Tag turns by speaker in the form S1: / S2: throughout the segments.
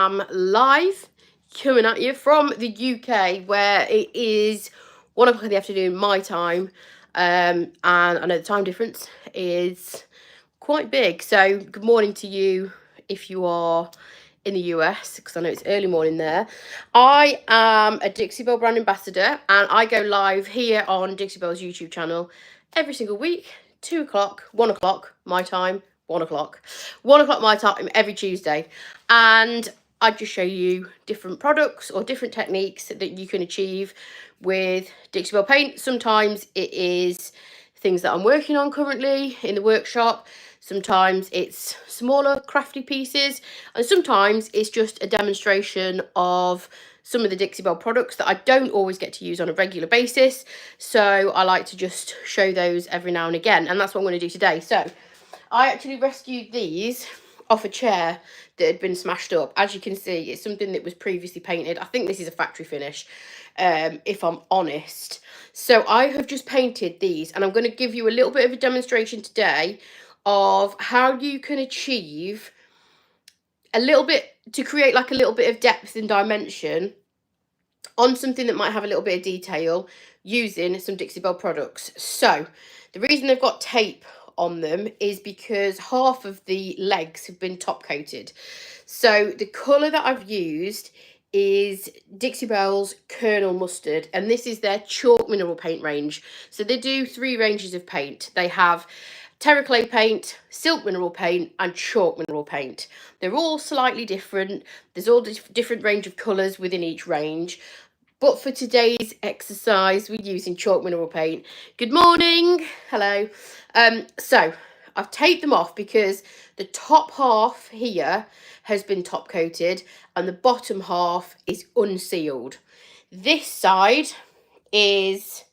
S1: I'm live coming at you from the UK, where it is 1 o'clock in the afternoon my time, and I know the time difference is quite big, so good morning to you if you are in the US, because I know it's early morning there. I am a Dixie Belle brand ambassador, and I go live here on Dixie Belle's YouTube channel every single week, 2 o'clock, 1 o'clock my time, 1 o'clock, 1 o'clock my time every Tuesday. And I just show you different products or different techniques that you can achieve with Dixie Belle Paint. Sometimes it is things that I'm working on currently in the workshop. Sometimes it's smaller crafty pieces, and sometimes it's just a demonstration of some of the Dixie Belle products that I don't always get to use on a regular basis. So I like to just show those every now and again, and that's what I'm going to do today. So I actually rescued these off a chair that had been smashed up. As you can see, it's something that was previously painted. I think this is a factory finish, if I'm honest. So I have just painted these, and I'm going to give you a little bit of a demonstration today of how you can achieve a little bit, to create like a little bit of depth and dimension on something that might have a little bit of detail using some Dixie Belle products. So the reason they've got tape on them is because half of the legs have been top coated. So the colour that I've used is Dixie Belle's Kernel Mustard, and this is their chalk mineral paint range. So they do 3 ranges of paint. They have terra clay paint, silk mineral paint, and chalk mineral paint. They're all slightly different. There's all different range of colours within each range. But for today's exercise, we're using chalk mineral paint. Good morning. Hello. So I've taped them off because the top half here has been top coated and the bottom half is unsealed. This side is,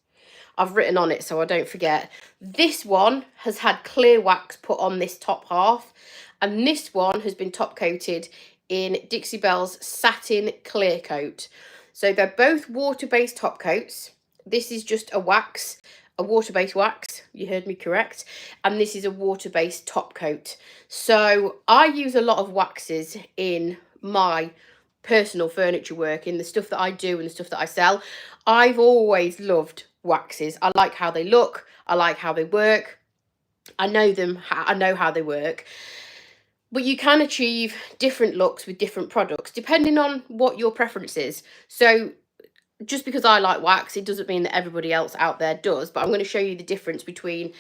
S1: I've written on it so I don't forget, this one has had clear wax put on this top half, and this one has been top coated in Dixie Belle's satin clear coat. So they're both water-based top coats. This is just a wax, a water-based wax, you heard me correct, and this is a water-based top coat. So I use a lot of waxes in my personal furniture work, in the stuff that I do and the stuff that I sell. I've always loved waxes. I like how they look, I like how they work, I know them, I know how they work. But you can achieve different looks with different products depending on what your preference is. So just because I like wax, it doesn't mean that everybody else out there does. But I'm going to show you the difference between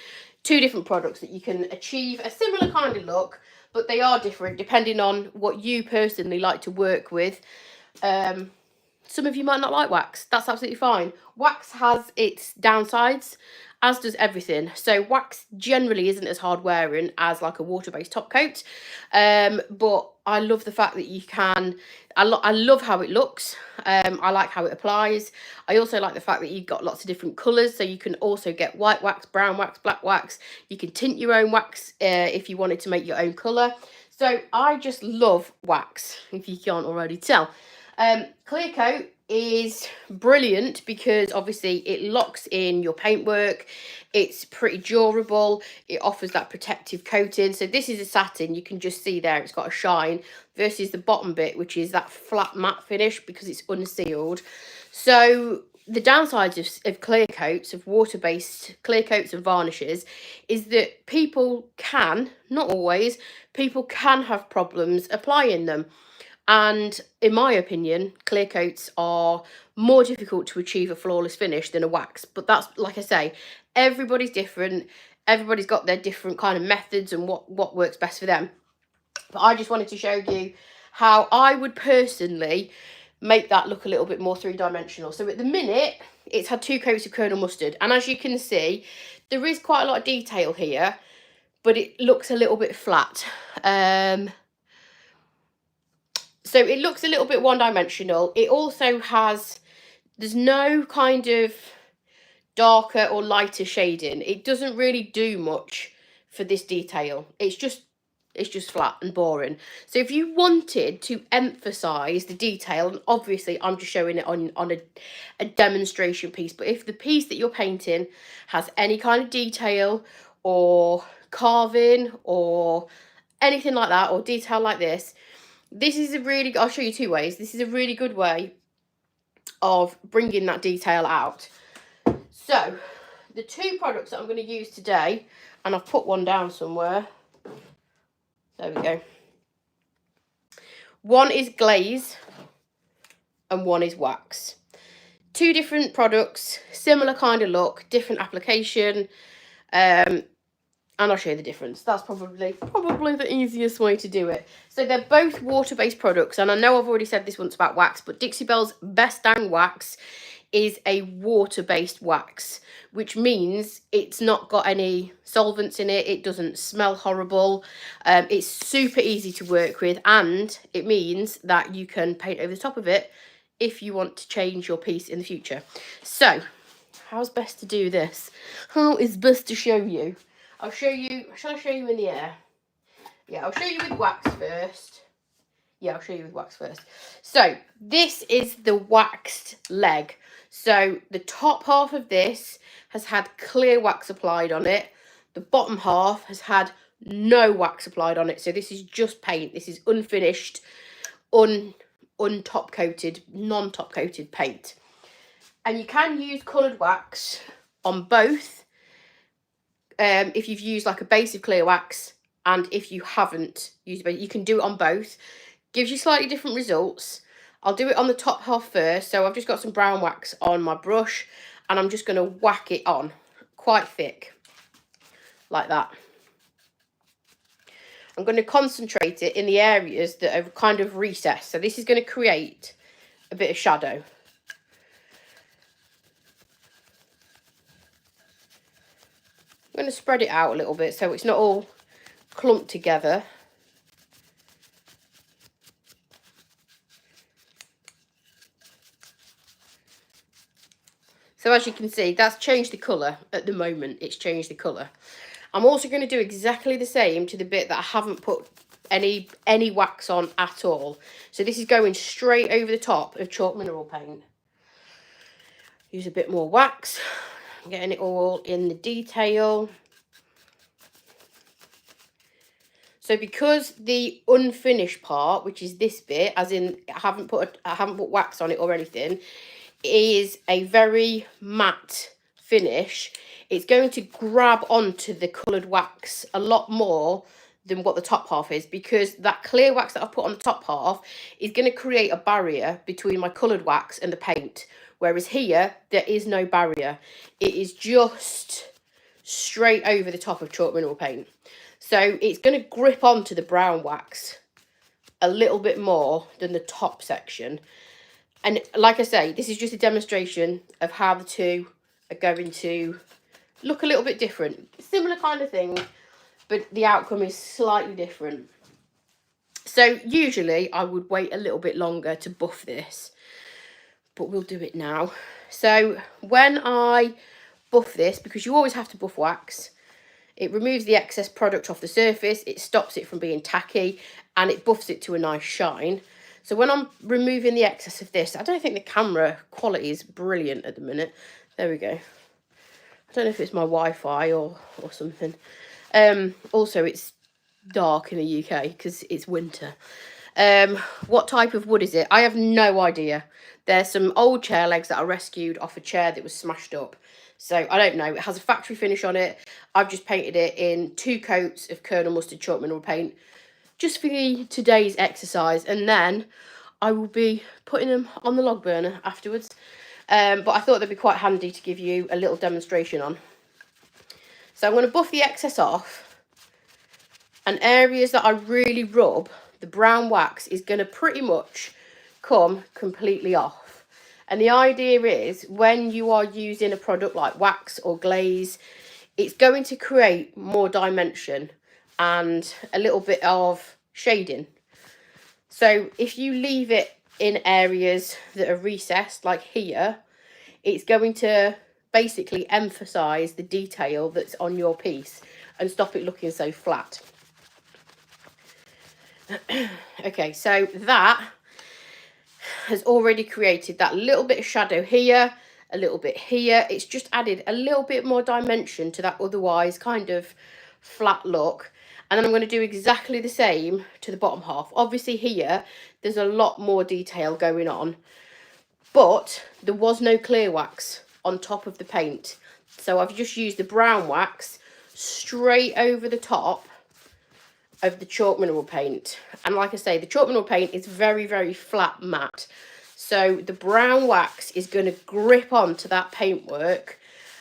S1: 2 different products that you can achieve a similar kind of look, but they are different depending on what you personally like to work with. Some of you might not like wax. That's absolutely fine. Wax has its downsides, as does everything. So wax generally isn't as hard wearing as like a water-based top coat. But I love the fact that you can, I love how it looks. I like how it applies. I also like the fact that you've got lots of different colours. So you can also get white wax, brown wax, black wax. You can tint your own wax if you wanted to make your own colour. So I just love wax, if you can't already tell. Clear coat is brilliant because obviously it locks in your paintwork. It's pretty durable. It offers that protective coating. So this is a satin. You can just see there it's got a shine, versus the bottom bit, which is that flat matte finish because it's unsealed. So the downsides of clear coats, of water-based clear coats and varnishes, is that people can, not always, people can have problems applying them. And in my opinion, clear coats are more difficult to achieve a flawless finish than a wax. But that's, like I say, everybody's different. Everybody's got their different kind of methods and what works best for them. But I just wanted to show you how I would personally make that look a little bit more 3-dimensional. So at the minute, it's had 2 coats of Kernel Mustard. And as you can see, there is quite a lot of detail here, but it looks a little bit flat. So it looks a little bit 1-dimensional. It also has, there's no kind of darker or lighter shading. It doesn't really do much for this detail. It's just flat and boring. So if you wanted to emphasize the detail, and obviously I'm just showing it on a demonstration piece, but if the piece that you're painting has any kind of detail or carving or anything like that, or detail like this, this is a really, I'll show you two ways. This is a really good way of bringing that detail out. So the two products that I'm going to use today, and I've put one down somewhere. There we go. One is Glaze and one is wax. Two different products, similar kind of look, different application, and I'll show you the difference. That's probably the easiest way to do it. So they're both water-based products, and I know I've already said this once about wax, but Dixie Belle's Best Dang Wax is a water-based wax, which means it's not got any solvents in it. It doesn't smell horrible. It's super easy to work with, and it means that you can paint over the top of it if you want to change your piece in the future. So, how's best to do this? How is best to show you? I'll show you, shall I show you in the air? Yeah, I'll show you with wax first. Yeah, I'll show you with wax first. So, this is the waxed leg. So, the top half of this has had clear wax applied on it. The bottom half has had no wax applied on it. So, this is just paint. This is unfinished, untop coated, non-top coated paint. And you can use coloured wax on both. If you've used like a base of clear wax, and if you haven't used it, you can do it on both. Gives you slightly different results. I'll do it on the top half first. So I've just got some brown wax on my brush, and I'm just going to whack it on quite thick, like that. I'm going to concentrate it in the areas that are kind of recessed. So this is going to create a bit of shadow. I'm going to spread it out a little bit so it's not all clumped together. So as you can see, that's changed the colour at the moment. It's changed the colour. I'm also going to do exactly the same to the bit that I haven't put any wax on at all. So this is going straight over the top of chalk mineral paint. Use a bit more wax, getting it all in the detail. So because the unfinished part, which is this bit, as in I haven't put wax on it or anything, is a very matte finish, it's going to grab onto the coloured wax a lot more than what the top half is, because that clear wax that I've put on the top half is going to create a barrier between my coloured wax and the paint, whereas here there is no barrier. It is just straight over the top of chalk mineral paint. So it's going to grip onto the brown wax a little bit more than the top section. And like I say, this is just a demonstration of how the two are going to look a little bit different. Similar kind of thing, but the outcome is slightly different. So usually I would wait a little bit longer to buff this, but we'll do it now. So when I buff this, because you always have to buff wax, it removes the excess product off the surface, it stops it from being tacky, and it buffs it to a nice shine. So when I'm removing the excess of this, I don't think the camera quality is brilliant at the minute. There we go. I don't know if it's my Wi-Fi or something. Also, it's dark in the UK because it's winter. What type of wood is it? I have no idea. There's some old chair legs that I rescued off a chair that was smashed up. So I don't know. It has a factory finish on it. I've just painted it in 2 coats of Kernel Mustard chalk mineral paint, just for today's exercise, and then I will be putting them on the log burner afterwards. But I thought they'd be quite handy to give you a little demonstration on. So I'm going to buff the excess off, and areas that I really rub, the brown wax is going to pretty much come completely off. And the idea is, when you are using a product like wax or glaze, it's going to create more dimension and a little bit of shading. So if you leave it in areas that are recessed, like here, it's going to basically emphasize the detail that's on your piece and stop it looking so flat. Okay, so that has already created that little bit of shadow here, a little bit here. It's just added a little bit more dimension to that otherwise kind of flat look. And then I'm going to do exactly the same to the bottom half. Obviously here, there's a lot more detail going on, but there was no clear wax on top of the paint. So I've just used the brown wax straight over the top of the chalk mineral paint. And like I say, the chalk mineral paint is very, very flat matte. So the brown wax is going to grip onto that paintwork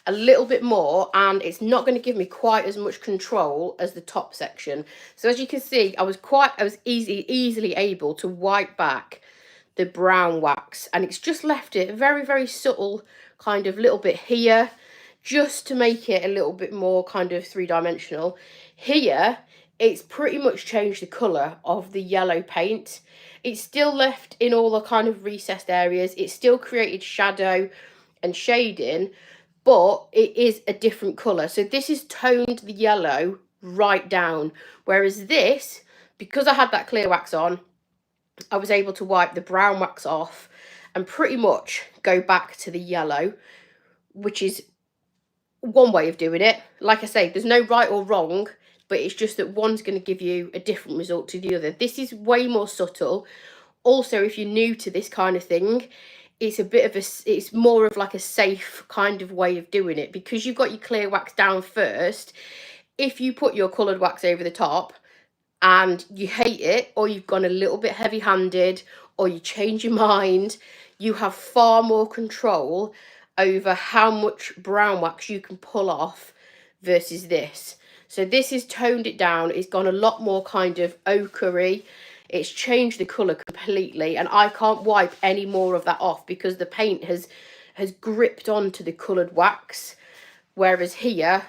S1: a little bit more, and it's not going to give me quite as much control as the top section. So as you can see, I was easily able to wipe back the brown wax, and it's just left it very, very subtle, kind of little bit here, just to make it a little bit more kind of three-dimensional. Here, it's pretty much changed the colour of the yellow paint. It's still left in all the kind of recessed areas. It's still created shadow and shading, but it is a different colour. So this has toned the yellow right down. Whereas this, because I had that clear wax on, I was able to wipe the brown wax off and pretty much go back to the yellow, which is one way of doing it. Like I say, there's no right or wrong, but it's just that one's going to give you a different result to the other. This is way more subtle. Also, if you're new to this kind of thing, it's more of like a safe kind of way of doing it, because you've got your clear wax down first. If you put your coloured wax over the top and you hate it, or you've gone a little bit heavy-handed, or you change your mind, you have far more control over how much brown wax you can pull off versus this. So this has toned it down. It's gone a lot more kind of ochre-y. It's changed the colour completely, and I can't wipe any more of that off because the paint has gripped onto the coloured wax. Whereas here,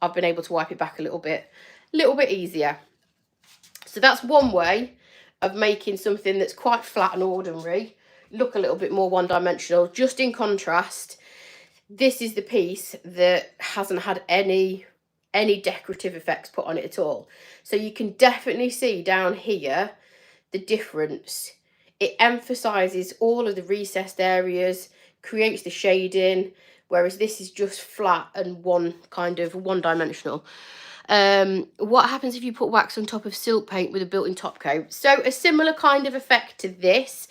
S1: I've been able to wipe it back a little bit easier. So that's one way of making something that's quite flat and ordinary look a little bit more one-dimensional. Just in contrast, this is the piece that hasn't had any decorative effects put on it at all. So you can definitely see down here the difference. It emphasises all of the recessed areas, creates the shading, whereas this is just flat and one-dimensional. What happens if you put wax on top of silk paint with a built-in top coat? So a similar kind of effect to this.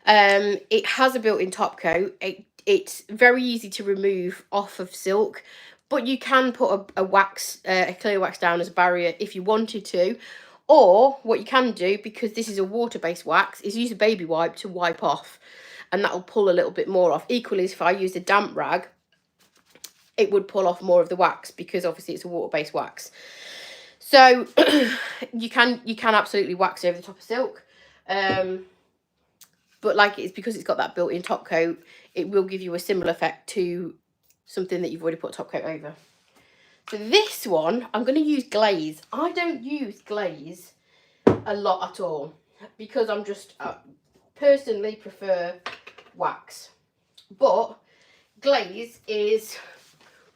S1: It has a built-in top coat. It's very easy to remove off of silk, but you can put a clear wax down as a barrier if you wanted to. Or what you can do, because this is a water-based wax, is use a baby wipe to wipe off, and that'll pull a little bit more off. Equally, if I used a damp rag, it would pull off more of the wax, because obviously it's a water-based wax. So you can absolutely wax over the top of silk. But like, it's because it's got that built-in top coat, it will give you a similar effect to something that you've already put a top coat over. For this one, I'm going to use Glaze. I don't use Glaze a lot at all, because I'm just personally prefer wax. But Glaze is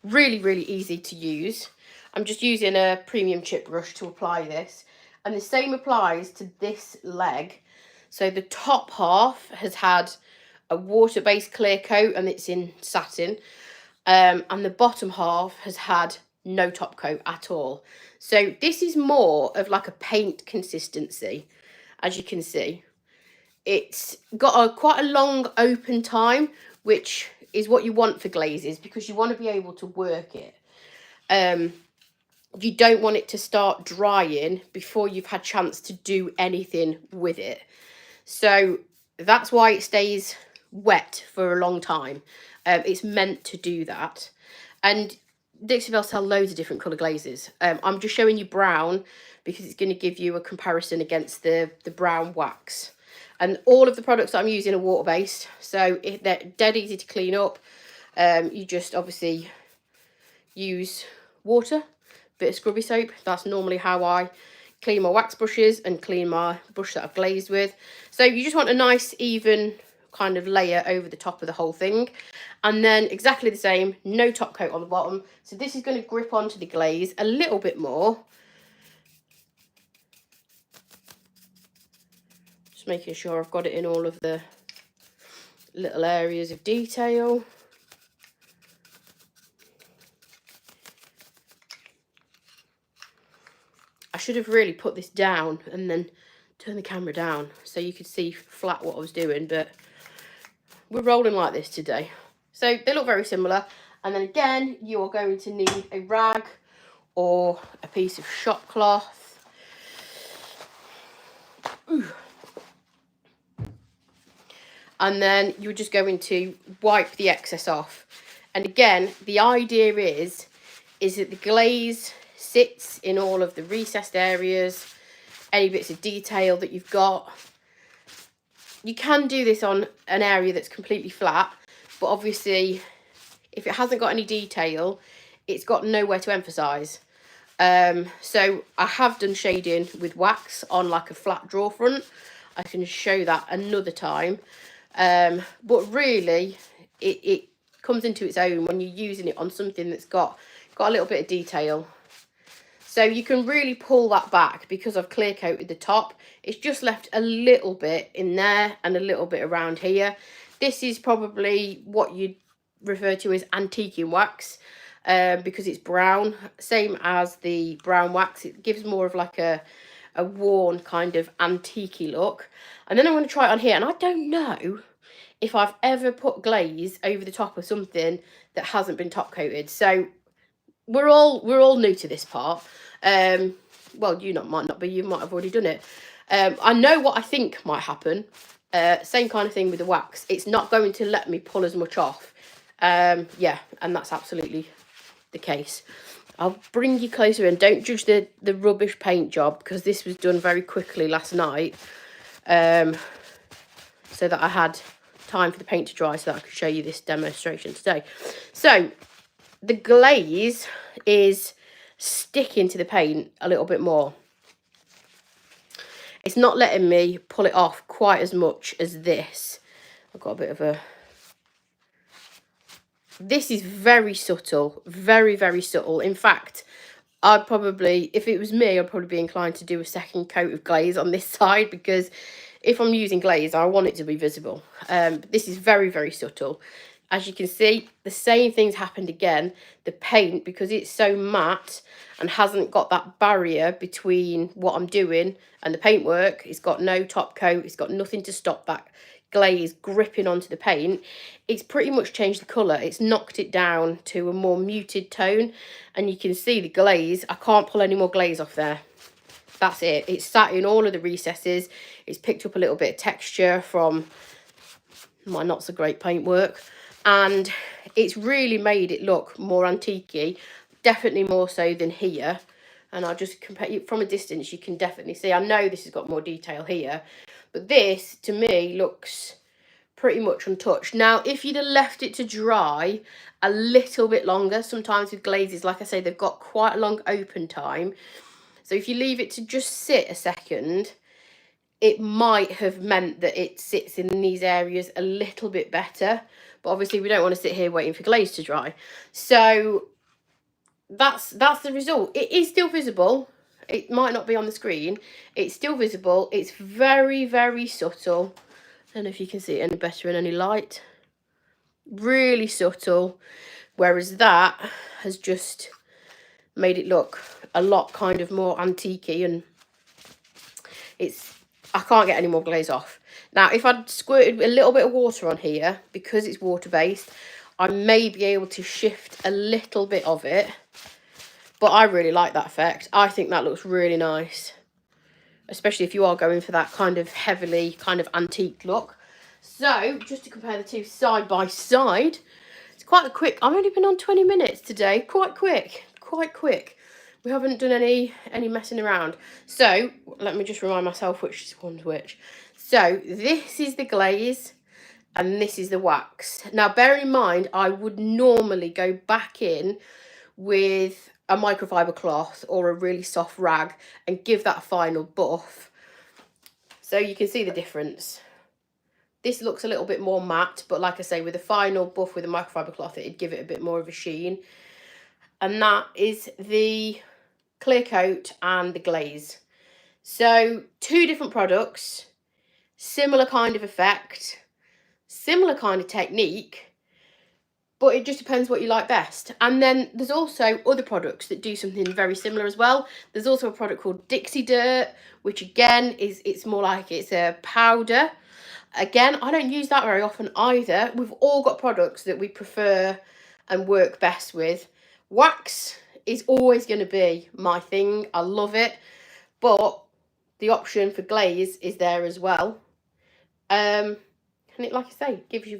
S1: really, really easy to use. I'm just using a premium chip brush to apply this, and the same applies to this leg. So the top half has had a water-based clear coat, and it's in satin, and the bottom half has had no top coat at all. So this is more of like a paint consistency, as you can see. It's got quite a long open time, which is what you want for glazes, because you want to be able to work it. You don't want it to start drying before you've had chance to do anything with it. So that's why it stays wet for a long time. It's meant to do that. And Dixie Belle sell loads of different colour glazes. I'm just showing you brown because it's going to give you a comparison against the brown wax. And all of the products that I'm using are water-based, so they're dead easy to clean up. You just obviously use water, bit of scrubby soap. That's normally how I clean my wax brushes and clean my brush that I've glazed with. So you just want a nice even kind of layer over the top of the whole thing, and then exactly the same, no top coat on the bottom. So this is going to grip onto the glaze a little bit more. Just making sure I've got it in all of the little areas of detail. I should have really put this down and then turn the camera down so you could see flat what I was doing, but we're rolling like this today. So they look very similar. And then again, you are going to need a rag or a piece of shop cloth. Ooh. And then you're just going to wipe the excess off. And again, the idea is that the glaze sits in all of the recessed areas, any bits of detail that you've got. You can do this on an area that's completely flat, but obviously if it hasn't got any detail, it's got nowhere to emphasize. So I have done shading with wax on like a flat draw front. I can show that another time. But really it comes into its own when you're using it on something that's got a little bit of detail. So you can really pull that back because I've clear coated the top. It's just left a little bit in there and a little bit around here. This is probably what you'd refer to as antiquing wax, because it's brown, same as the brown wax. It gives more of like a worn kind of antique-y look. And then I'm going to try it on here, and I don't know if I've ever put glaze over the top of something that hasn't been top coated. So we're all new to this part. Well, you might not be, you might have already done it. I know what I think might happen. Same kind of thing with the wax. It's not going to let me pull as much off. Yeah, and that's absolutely the case. I'll bring you closer in. Don't judge the rubbish paint job, because this was done very quickly last night, so that I had time for the paint to dry so that I could show you this demonstration today. So the glaze is sticking to the paint a little bit more. It's not letting me pull it off quite as much as this. I've got a bit of a... This is very subtle, very, very subtle. In fact, I'd probably, if it was me, I'd probably be inclined to do a second coat of glaze on this side, because if I'm using glaze, I want it to be visible. This is very, very subtle. As you can see, the same thing's happened again. The paint, because it's so matte and hasn't got that barrier between what I'm doing and the paintwork, it's got no top coat, it's got nothing to stop that glaze gripping onto the paint. It's pretty much changed the colour. It's knocked it down to a more muted tone, and you can see the glaze. I can't pull any more glaze off there. That's it. It's sat in all of the recesses. It's picked up a little bit of texture from my not so great paintwork, and it's really made it look more antique-y, definitely more so than here. And I'll just compare you from a distance. You can definitely see, I know this has got more detail here, but this to me looks pretty much untouched. Now if you'd have left it to dry a little bit longer, sometimes with glazes, like I say, they've got quite a long open time, so if you leave it to just sit a second, it might have meant that it sits in these areas a little bit better. But obviously we don't want to sit here waiting for glaze to dry. So that's the result. It is still visible. It might not be on the screen. It's still visible. It's very, very subtle. I don't know if you can see it any better in any light. Really subtle. Whereas that has just made it look a lot kind of more antique-y, and I can't get any more glaze off. Now, if I'd squirted a little bit of water on here, because it's water-based, I may be able to shift a little bit of it. But I really like that effect. I think that looks really nice, especially if you are going for that kind of heavily kind of antique look. So, just to compare the two side by side, it's quite a quick... I've only been on 20 minutes today. Quite quick. Quite quick. We haven't done any messing around. So, let me just remind myself which one's which. So, this is the glaze and this is the wax. Now, bear in mind, I would normally go back in with a microfiber cloth or a really soft rag and give that a final buff. So you can see the difference. This looks a little bit more matte, but like I say, with a final buff with a microfiber cloth, it'd give it a bit more of a sheen. And that is the clear coat and the glaze. So 2 different products, similar kind of effect, similar kind of technique, but it just depends what you like best. And then there's also other products that do something very similar as well. There's also a product called Dixie Dirt, which again it's more like it's a powder. Again, I don't use that very often either. We've all got products that we prefer and work best with. Wax is always going to be my thing. I love it, but the option for glaze is there as well. And it, like I say, gives you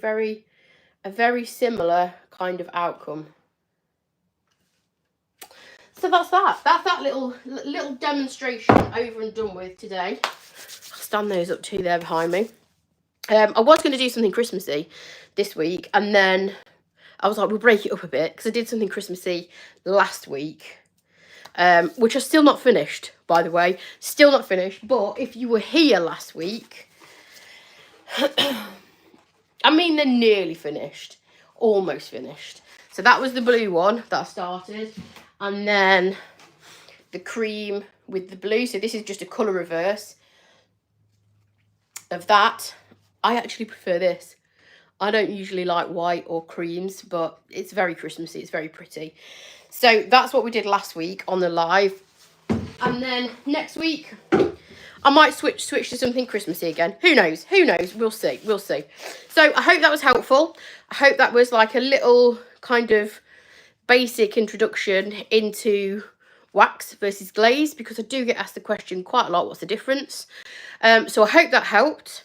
S1: a very similar kind of outcome. So that's that little demonstration over and done with today. I'll stand those up too there behind me. I was going to do something Christmassy this week, and then I was like, we'll break it up a bit, because I did something Christmassy last week, which are still not finished, by the way. Still not finished, but if you were here last week, I mean, they're nearly finished, almost finished. So that was the blue one that I started, and then the cream with the blue. So this is just a colour reverse of that. I actually prefer this. I don't usually like white or creams, but it's very Christmassy. It's very pretty. So that's what we did last week on the live. And then next week, I might switch to something Christmassy again. Who knows? Who knows? We'll see. We'll see. So I hope that was helpful. I hope that was like a little kind of basic introduction into wax versus glaze, because I do get asked the question quite a lot, what's the difference? So I hope that helped.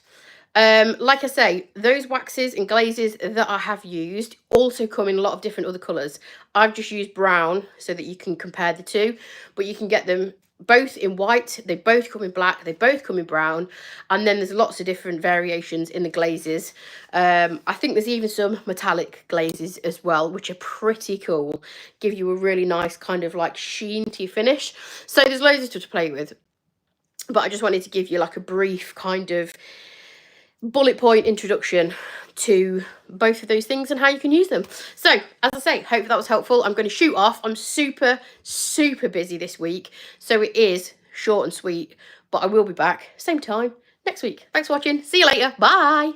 S1: Like I say, those waxes and glazes that I have used also come in a lot of different other colours. I've just used brown so that you can compare the two, but you can get them both in white, they both come in black, they both come in brown, and then there's lots of different variations in the glazes. I think there's even some metallic glazes as well, which are pretty cool, give you a really nice kind of like sheen to your finish. So there's loads of stuff to play with, but I just wanted to give you like a brief kind of bullet point introduction to both of those things and how you can use them. So as I say, hope that was helpful. I'm going to shoot off. I'm super busy this week, so it is short and sweet, but I will be back same time next week. Thanks for watching. See you later. Bye.